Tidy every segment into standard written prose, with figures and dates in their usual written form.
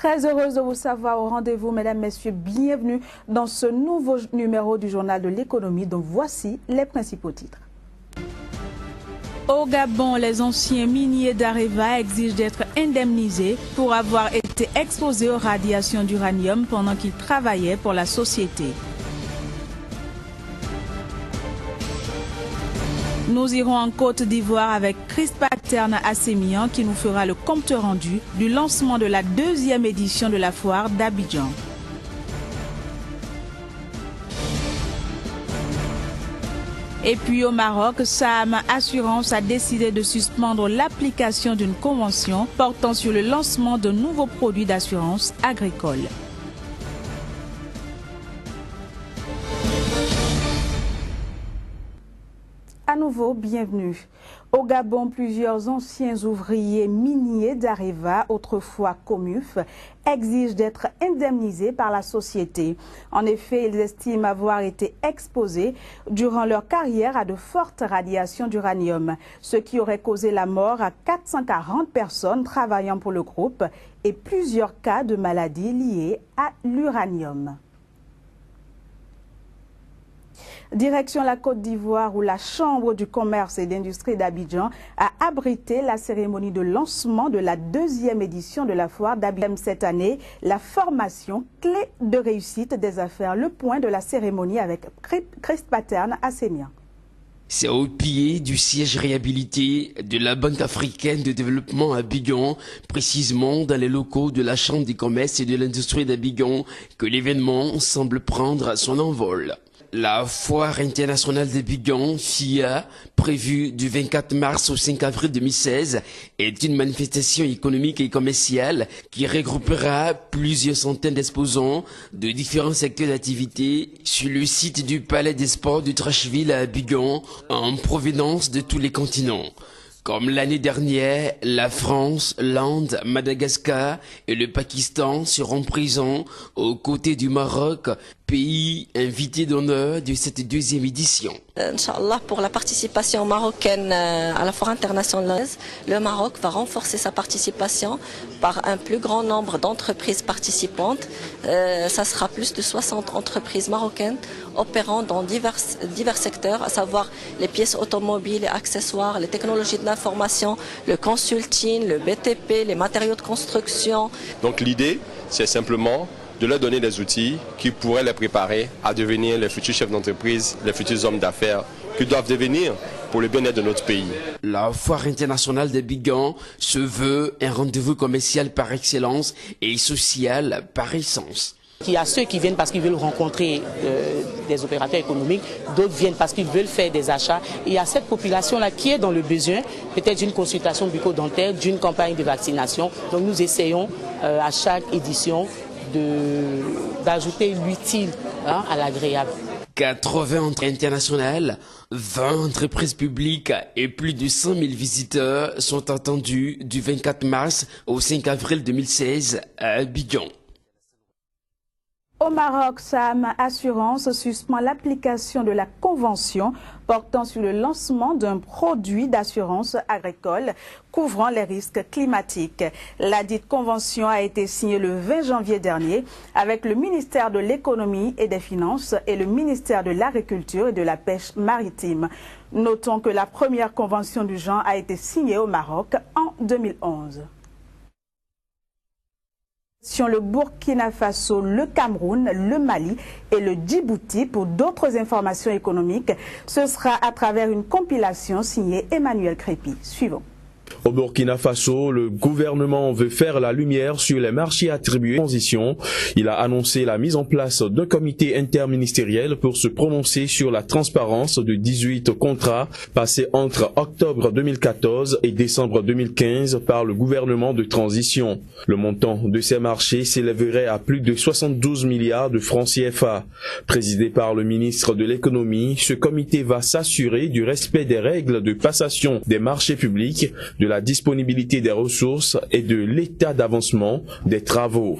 Très heureuse de vous savoir au rendez-vous, mesdames, messieurs. Bienvenue dans ce nouveau numéro du Journal de l'économie, dont voici les principaux titres. Au Gabon, les anciens miniers d'Areva exigent d'être indemnisés pour avoir été exposés aux radiations d'uranium pendant qu'ils travaillaient pour la société. Nous irons en Côte d'Ivoire avec Christ Paterne Assémian qui nous fera le compte rendu du lancement de la 2e édition de la foire d'Abidjan. Et puis au Maroc, Saham Assurance a décidé de suspendre l'application d'une convention portant sur le lancement de nouveaux produits d'assurance agricole. À nouveau, bienvenue. Au Gabon, plusieurs anciens ouvriers miniers d'Areva, autrefois Comuf, exigent d'être indemnisés par la société. En effet, ils estiment avoir été exposés durant leur carrière à de fortes radiations d'uranium, ce qui aurait causé la mort à 440 personnes travaillant pour le groupe et plusieurs cas de maladies liées à l'uranium. Direction la Côte d'Ivoire où la Chambre du commerce et d'industrie d'Abidjan a abrité la cérémonie de lancement de la 2e édition de la foire d'Abidjan cette année. La formation clé de réussite des affaires, le point de la cérémonie avec Christ Paterne Assémian. C'est au pied du siège réhabilité de la Banque africaine de développement à Abidjan, précisément dans les locaux de la Chambre du commerce et de l'industrie d'Abidjan, que l'événement semble prendre son envol. La foire internationale d'Abidjan, FIA, prévue du 24 mars au 5 avril 2016, est une manifestation économique et commerciale qui regroupera plusieurs centaines d'exposants de différents secteurs d'activité sur le site du Palais des Sports de Trashville à Abidjan, en provenance de tous les continents. Comme l'année dernière, la France, l'Inde, Madagascar et le Pakistan seront présents aux côtés du Maroc, pays invité d'honneur de cette 2e édition. Inch'Allah, pour la participation marocaine à la foire internationale, le Maroc va renforcer sa participation par un plus grand nombre d'entreprises participantes. Ça sera plus de 60 entreprises marocaines opérant dans divers secteurs, à savoir les pièces automobiles, les accessoires, les technologies de l'information, le consulting, le BTP, les matériaux de construction. Donc l'idée, c'est simplement de leur donner des outils qui pourraient les préparer à devenir les futurs chefs d'entreprise, les futurs hommes d'affaires qu'ils doivent devenir pour le bien-être de notre pays. La foire internationale d'Abidjan se veut un rendez-vous commercial par excellence et social par essence. Il y a ceux qui viennent parce qu'ils veulent rencontrer des opérateurs économiques, d'autres viennent parce qu'ils veulent faire des achats. Et il y a cette population-là qui est dans le besoin, peut-être d'une consultation bucco-dentaire, d'une campagne de vaccination. Donc nous essayons à chaque édition d'ajouter l'utile à l'agréable. 80 entreprises internationales, 20 entreprises publiques et plus de 100 000 visiteurs sont attendus du 24 mars au 5 avril 2016 à Abidjan. Au Maroc, Saham Assurance suspend l'application de la convention portant sur le lancement d'un produit d'assurance agricole couvrant les risques climatiques. La dite convention a été signée le 20 janvier dernier avec le ministère de l'Économie et des Finances et le ministère de l'Agriculture et de la Pêche maritime. Notons que la première convention du genre a été signée au Maroc en 2011. Sur le Burkina Faso, le Cameroun, le Mali et le Djibouti. Pour d'autres informations économiques, ce sera à travers une compilation signée Emmanuel Crépi. Suivons. Au Burkina Faso, le gouvernement veut faire la lumière sur les marchés attribués à la transition. Il a annoncé la mise en place d'un comité interministériel pour se prononcer sur la transparence de 18 contrats passés entre octobre 2014 et décembre 2015 par le gouvernement de transition. Le montant de ces marchés s'élèverait à plus de 72 milliards de francs CFA. Présidé par le ministre de l'économie, ce comité va s'assurer du respect des règles de passation des marchés publics, de la disponibilité des ressources et de l'état d'avancement des travaux.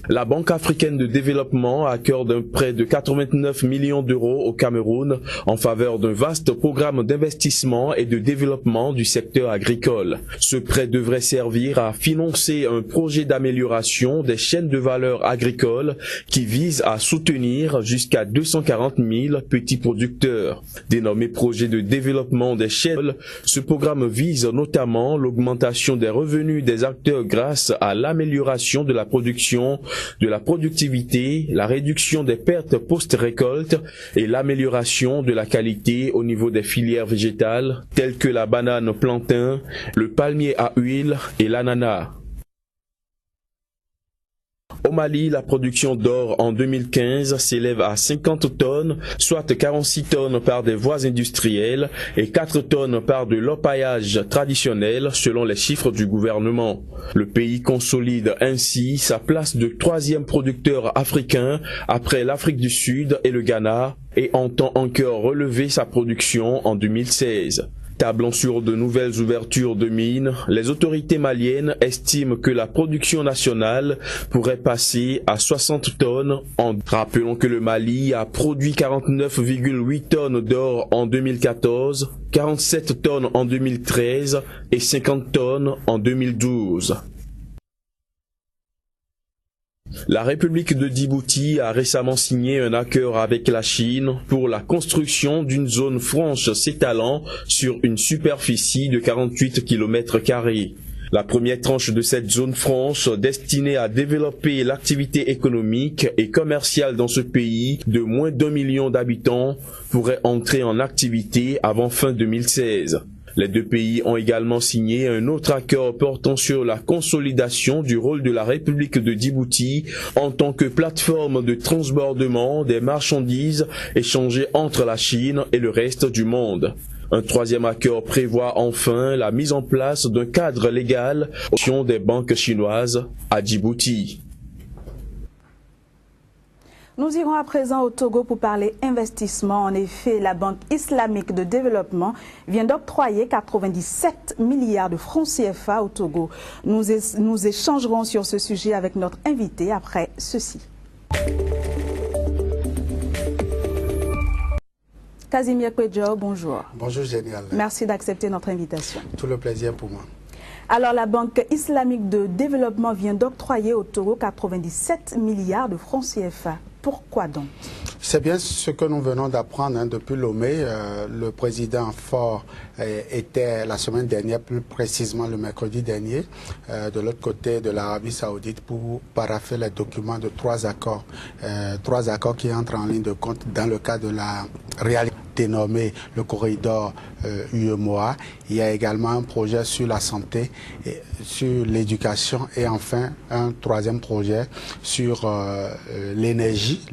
La Banque africaine de développement accorde un prêt de 89 millions d'euros au Cameroun en faveur d'un vaste programme d'investissement et de développement du secteur agricole. Ce prêt devrait servir à financer un projet d'amélioration des chaînes de valeur agricoles qui vise à soutenir jusqu'à 240 000 petits producteurs. Dénommé projet de développement des chaînes, ce programme vise notamment l'augmentation des revenus des acteurs grâce à l'amélioration de la production, de la productivité, la réduction des pertes post-récolte et l'amélioration de la qualité au niveau des filières végétales telles que la banane plantain, le palmier à huile et l'ananas. Au Mali, la production d'or en 2015 s'élève à 50 tonnes, soit 46 tonnes par des voies industrielles et 4 tonnes par de l'orpaillage traditionnel selon les chiffres du gouvernement. Le pays consolide ainsi sa place de 3e producteur africain après l'Afrique du Sud et le Ghana et entend encore relever sa production en 2016. Tablant sur de nouvelles ouvertures de mines, les autorités maliennes estiment que la production nationale pourrait passer à 60 tonnes. Rappelons que le Mali a produit 49,8 tonnes d'or en 2014, 47 tonnes en 2013 et 50 tonnes en 2012. La République de Djibouti a récemment signé un accord avec la Chine pour la construction d'une zone franche s'étalant sur une superficie de 48 km². La première tranche de cette zone franche, destinée à développer l'activité économique et commerciale dans ce pays de moins d'1 million d'habitants, pourrait entrer en activité avant fin 2016. Les deux pays ont également signé un autre accord portant sur la consolidation du rôle de la République de Djibouti en tant que plateforme de transbordement des marchandises échangées entre la Chine et le reste du monde. Un troisième accord prévoit enfin la mise en place d'un cadre légal aux des banques chinoises à Djibouti. Nous irons à présent au Togo pour parler investissement. En effet, la Banque islamique de développement vient d'octroyer 97 milliards de francs CFA au Togo. Nous échangerons sur ce sujet avec notre invité après ceci. Casimir Kouedjo, bonjour. Bonjour, génial. Merci d'accepter notre invitation. Tout le plaisir pour moi. Alors, la Banque islamique de développement vient d'octroyer au Togo 97 milliards de francs CFA. Pourquoi donc? C'est bien ce que nous venons d'apprendre depuis Lomé. Le président Faure était la semaine dernière, plus précisément le mercredi dernier, de l'autre côté de l'Arabie Saoudite pour parapher les documents de 3 accords. 3 accords qui entrent en ligne de compte dans le cadre de la réalité dénommé le corridor UEMOA. Il y a également un projet sur la santé, et sur l'éducation et enfin un troisième projet sur l'énergie,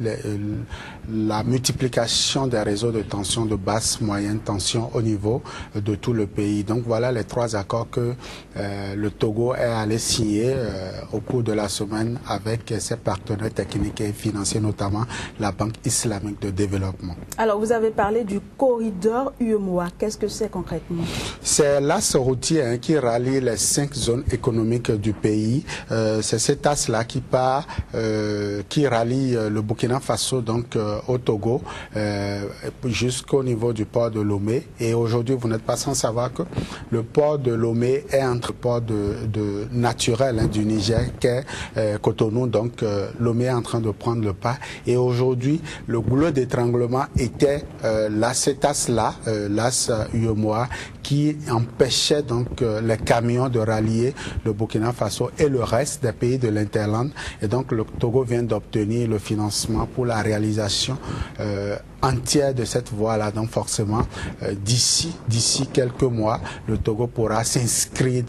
la multiplication des réseaux de tension de basse, moyenne tension au niveau de tout le pays. Donc voilà les 3 accords que le Togo est allé signer au cours de la semaine avec ses partenaires techniques et financiers, notamment la Banque islamique de développement. Alors vous avez parlé du corridor UEMOA. Qu'est-ce que c'est concrètement? C'est l'axe routier qui rallie les 5 zones économiques du pays. C'est cet axe-là qui part, qui rallie le Burkina Faso donc au Togo jusqu'au niveau du port de Lomé. Et aujourd'hui, vous n'êtes pas sans savoir que le port de Lomé est entre le port de naturel du Niger, qu'est Cotonou. Donc Lomé est en train de prendre le pas. Et aujourd'hui, le goulot d'étranglement était cet axe-là, l'axe UEMOA, qui empêchait donc les camions de rallier le Burkina Faso et le reste des pays de l'Interland. Et donc le Togo vient d'obtenir le financement pour la réalisation entière de cette voie-là. Donc forcément, d'ici quelques mois, le Togo pourra s'inscrire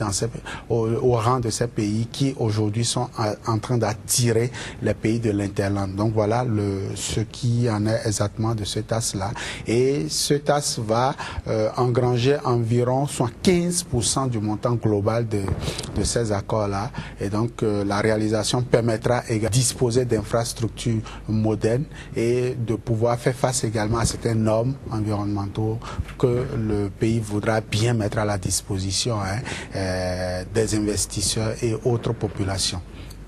au rang de ces pays qui aujourd'hui sont en train d'attirer les pays de l'Interland. Donc voilà ce qui en est exactement de cet axe-là. Et cet axe va engranger environ 15% du montant global de ces accords-là. Et donc la réalisation permettra de disposer d'infrastructures modernes et de pouvoir faire face également à certaines normes environnementaux que le pays voudra bien mettre à la disposition des investisseurs et autres populations.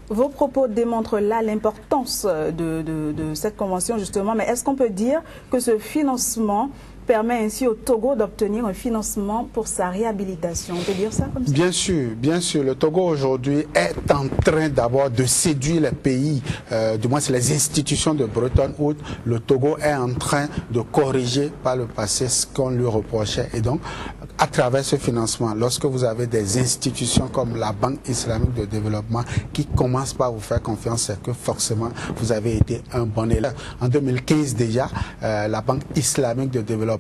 Vos propos démontrent là l'importance de cette convention justement, mais est-ce qu'on peut dire que ce financement permet ainsi au Togo d'obtenir un financement pour sa réhabilitation? On peut dire ça comme ça? Bien sûr. Le Togo aujourd'hui est en train d'abord de séduire les pays, du moins c'est les institutions de Bretton Woods. Le Togo est en train de corriger par le passé ce qu'on lui reprochait. Et donc, à travers ce financement, lorsque vous avez des institutions comme la Banque islamique de développement qui commencent par vous faire confiance, c'est que forcément vous avez été un bon élève. En 2015 déjà, la Banque islamique de développement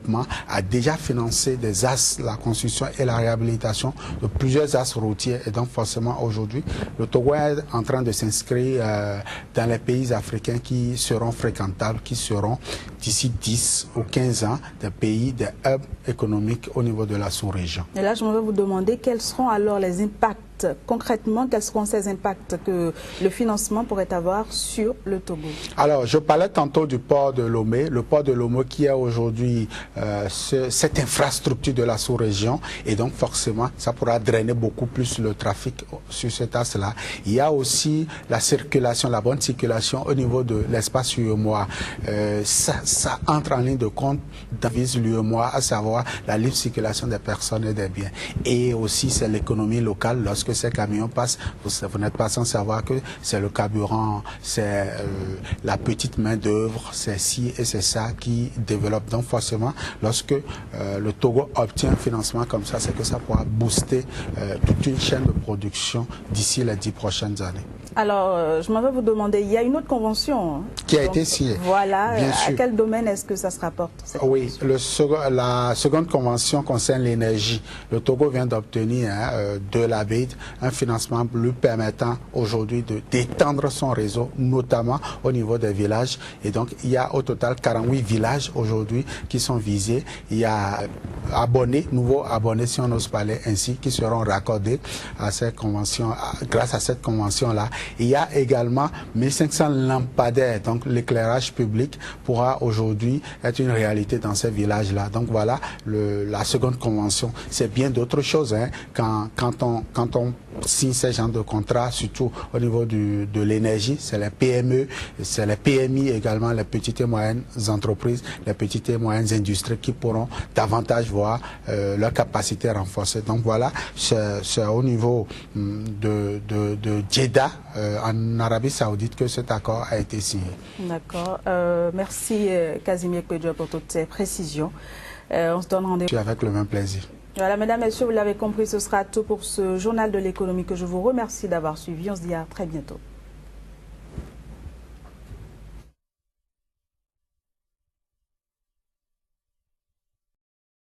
a déjà financé des axes, la construction et la réhabilitation de plusieurs axes routiers. Et donc forcément aujourd'hui, le Togo est en train de s'inscrire dans les pays africains qui seront fréquentables, qui seront d'ici 10 ou 15 ans des pays, des hubs économiques au niveau de la sous-région. Et là, je me vais vous demander quels seront alors les impacts concrètement, quels seront ces impacts que le financement pourrait avoir sur le Togo? Alors, je parlais tantôt du port de Lomé, le port de Lomé qui est aujourd'hui cette infrastructure de la sous-région, et donc forcément, ça pourra drainer beaucoup plus le trafic sur cet axe-là. Il y a aussi la circulation, la bonne circulation au niveau de l'espace UEMOA. Ça entre en ligne de compte d'avise l'UEMOA, à savoir la libre circulation des personnes et des biens. Et aussi, c'est l'économie locale. Lorsque ces camions passent, vous n'êtes pas sans savoir que c'est le carburant, c'est la petite main d'œuvre, c'est ci et c'est ça qui développe. Donc forcément, lorsque le Togo obtient un financement comme ça, c'est que ça pourra booster toute une chaîne de production d'ici les 10 prochaines années. Alors, je m'en vais vous demander, il y a une autre convention qui a été signée. Voilà, bien à sûr. Quel domaine est-ce que ça se rapporte? Oui, la seconde convention concerne l'énergie. Le Togo vient d'obtenir de la BED un financement lui permettant aujourd'hui d'étendre son réseau, notamment au niveau des villages. Et donc, il y a au total 48 villages aujourd'hui qui sont visés. Il y a nouveaux abonnés, si on ose parler ainsi, qui seront raccordés à cette convention, grâce à cette convention-là. Il y a également 1500 lampadaires, donc l'éclairage public pourra aujourd'hui être une réalité dans ces villages-là. Donc voilà, la seconde convention. C'est bien d'autres choses, hein, quand on signe ces genres de contrats, surtout au niveau de l'énergie, c'est les PME, c'est les PMI également, les petites et moyennes entreprises, les petites et moyennes industries qui pourront davantage voir leur capacité renforcée. Donc voilà, c'est au niveau de Jeddah, en Arabie Saoudite, que cet accord a été signé. D'accord. Merci Casimir Kouedjo pour toutes ces précisions. On se donne rendez-vous. Avec le même plaisir. Voilà, mesdames, messieurs, vous l'avez compris, ce sera tout pour ce journal de l'économie que je vous remercie d'avoir suivi. On se dit à très bientôt.